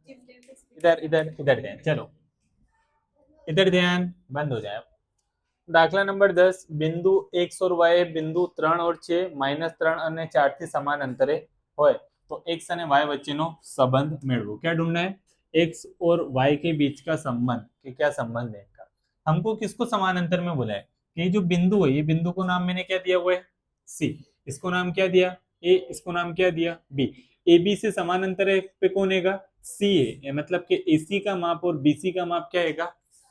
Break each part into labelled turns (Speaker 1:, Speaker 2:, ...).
Speaker 1: इधर इधर इधर ध्यान, चलो इधर ध्यान, बंद हो जाए। દાખલા નંબર 10, બિંદુ x और y બિંદુ 3 और 6 -3 અને 4 થી સમાન અંતરે હોય तो x અને y વચ્ચેનો સંબંધ મેળવો। क्या ढूंढना है? x और y के बीच का संबंध, कि क्या संबंध है इनका। हमको किसको समान अंतर में बोला है? ये जो बिंदु है, ये बिंदु को नाम मैंने क्या दिया हुआ है? c। इसको नाम क्या दिया? a। इसको नाम क्या दिया? b। ए बी से समान अंतर है पे कौन है? सी है, मतलब कि AC का माप और BC का माप क्या है?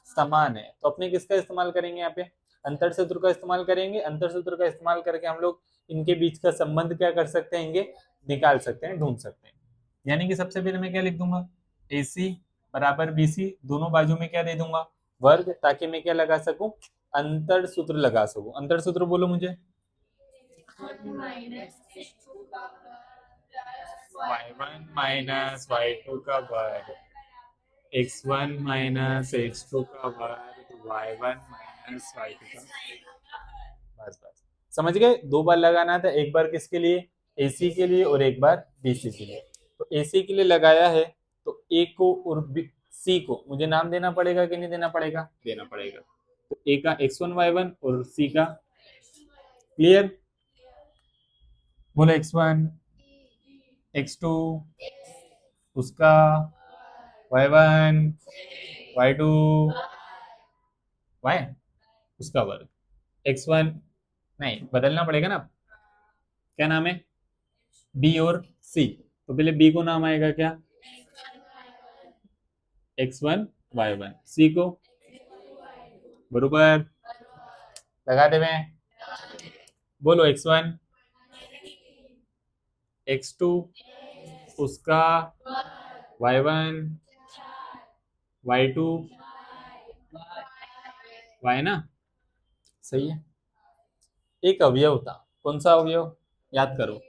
Speaker 1: समान है। तो अपने किसका इस्तेमाल करेंगे यहाँ पे? अंतर सूत्र का इस्तेमाल करेंगे। अंतर सूत्र का इस्तेमाल करके हम लोग इनके बीच का संबंध क्या कर सकते हैं? निकाल सकते हैं, ढूंढ सकते हैं। यानी कि सबसे पहले मैं क्या लिख दूंगा? AC बराबर BC, दोनों बाजू में क्या दे दूंगा? वर्ग, ताकि मैं क्या लगा सकूं? अंतर सूत्र लगा सकूं। अंतर सूत्र बोलो मुझे। y1 माइनस y2 का वर्ग, x1 माइनस x2 का वर्ग, y1 माइनस y2 का। बस बस समझ गए। दो बार लगाना था, एक बार किसके लिए? AC के लिए और एक बार BC के लिए। तो AC के लिए लगाया है तो A को और C को मुझे नाम देना पड़ेगा कि नहीं देना पड़ेगा? देना पड़ेगा। तो A का x1 y1 और C का, क्लियर? बोलो x1 x2 उसका, y1 y2 y उसका वर्ग, x1 नहीं बदलना पड़ेगा ना। क्या नाम है? B और C। तो पहले B को नाम आएगा क्या? x1 y1, C को बरोबर लगा दे में। बोलो x1 x2 उसका, y1 y2 y ना। सही है। एक अवयव था, कौन सा अवयव? याद करो,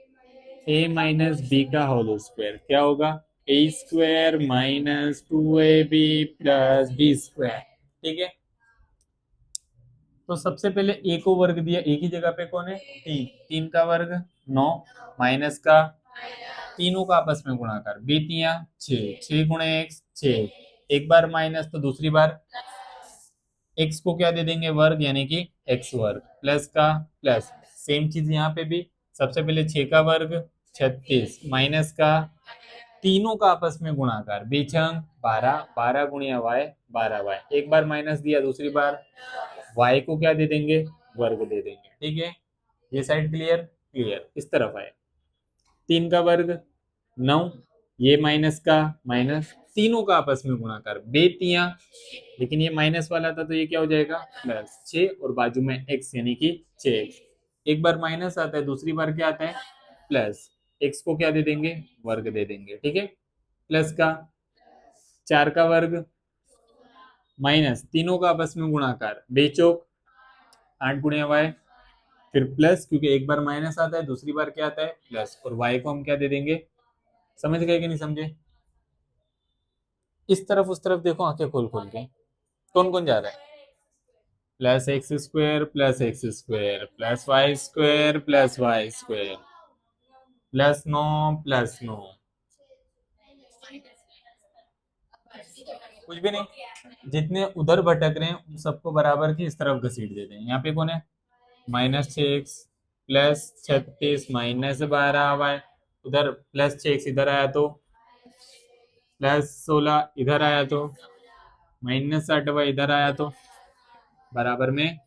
Speaker 1: a माइनस बी का होल स्क्वायर क्या होगा? a² minus 2ab plus b²। ठीक है। तो सबसे पहले a को वर्ग दिया, a की जगह पे कौन है? 3। 3 का वर्ग 9, माइनस का तीनों का आपस में गुणाकार, बी तिया 6, 6 गुणे x 6। एक बार माइनस तो दूसरी बार x को क्या दे देंगे? वर्ग, यानी कि x वर्ग, प्लस का प्लस। सेम चीज यहाँ पे भी, सबसे पहले 6 का वर्ग 36, माइनस का तीनों का आपस में गुणाकार, बीजंक 12, 12 गुणिया y 12y। एक बार माइनस दिया, दूसरी बार y को क्या दे देंगे? वर्ग दे देंगे। ठीक है, ये साइड क्लियर? क्लियर। इस तरफ आए, 3 का वर्ग 9, ये माइनस का माइनस, तीनों का आपस में गुणाकार, बेतिया, लेकिन ये माइनस वाला था तो ये क्या हो जाएगा? प्लस 6 और बाजू में x यानी कि 6x। एक बार माइनस आता है, दूसरी बार क्या आता है? प्लस। x को क्या दे देंगे? वर्ग दे देंगे। ठीक है, प्लस का 4 का वर्ग माइनस तीनों का आपस में गुणाकार, बेचौक 8 गुणिया y, फिर प्लस, क्योंकि एक बार माइनस आता है, दूसरी बार क्या आता है? प्लस। और y को हम क्या दे देंगे? समझ गए कि नहीं समझे? इस तरफ उस तरफ देखो, आंखें खोल खोल के, कौन कौन जा रहा है? +x² +x² +y² +y² +9 +9, कुछ भी नहीं। जितने उधर भटक रहे हैं उन सबको बराबर की इस तरफ घसीट देते हैं। यहाँ पे कौन है? -6x +36 -12y, उधर +6x इधर आया तो +16 इधर आया तो -8y इधर आया तो बराबर में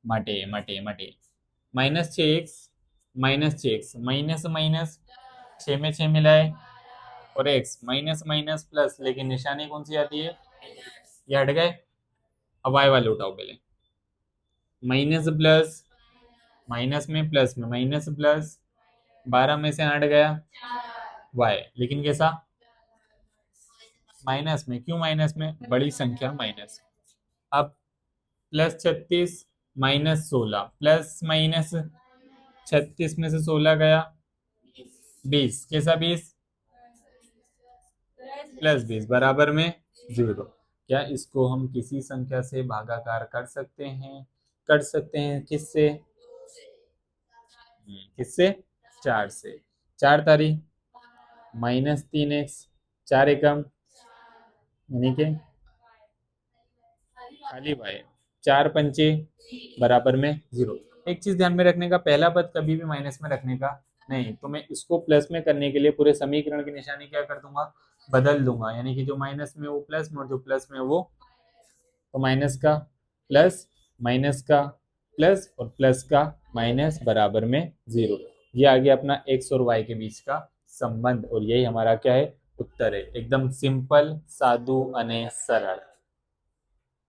Speaker 1: मटे मटे मटे। -6x -6x, माइनस माइनस 6 में 6 मिलाए और x माइनस माइनस प्लस, लेकिन निशानी कौन सी आती है? ये हट गए। अब y वाले उठाओ पहले, माइनस प्लस, माइनस में प्लस में माइनस प्लस, 12 में से 8 गया y, लेकिन कैसा? माइनस में। क्यों माइनस में? बड़ी संख्या माइनस। अब +36 -16, प्लस माइनस 36 में से 16 गया 20, कैसा 20? +20 बराबर में 0। क्या इसको हम किसी संख्या से भागाकार कर सकते हैं? कर सकते हैं। किससे? किससे? 4 से। 4 तारीख -3x 4 एकम यानी कि खाली y, 4 पंचे बराबर में 0। एक चीज ध्यान में रखने का, पहला पद कभी भी माइनस में रखने का नहीं, तो मैं इसको प्लस में करने के लिए पूरे समीकरण की निशानी क्या कर दूंगा, बदल दूंगा, यानी कि जो माइनस में वो प्लस में और जो प्लस में वो, तो माइनस का प्लस, माइनस का प्लस और प्लस का माइनस बराबर में 0। ये आ गया अपना x और y के बीच का संबंध, और यही हमारा क्या है, उत्तर है। एकदम सिंपल, सादू अने सरल।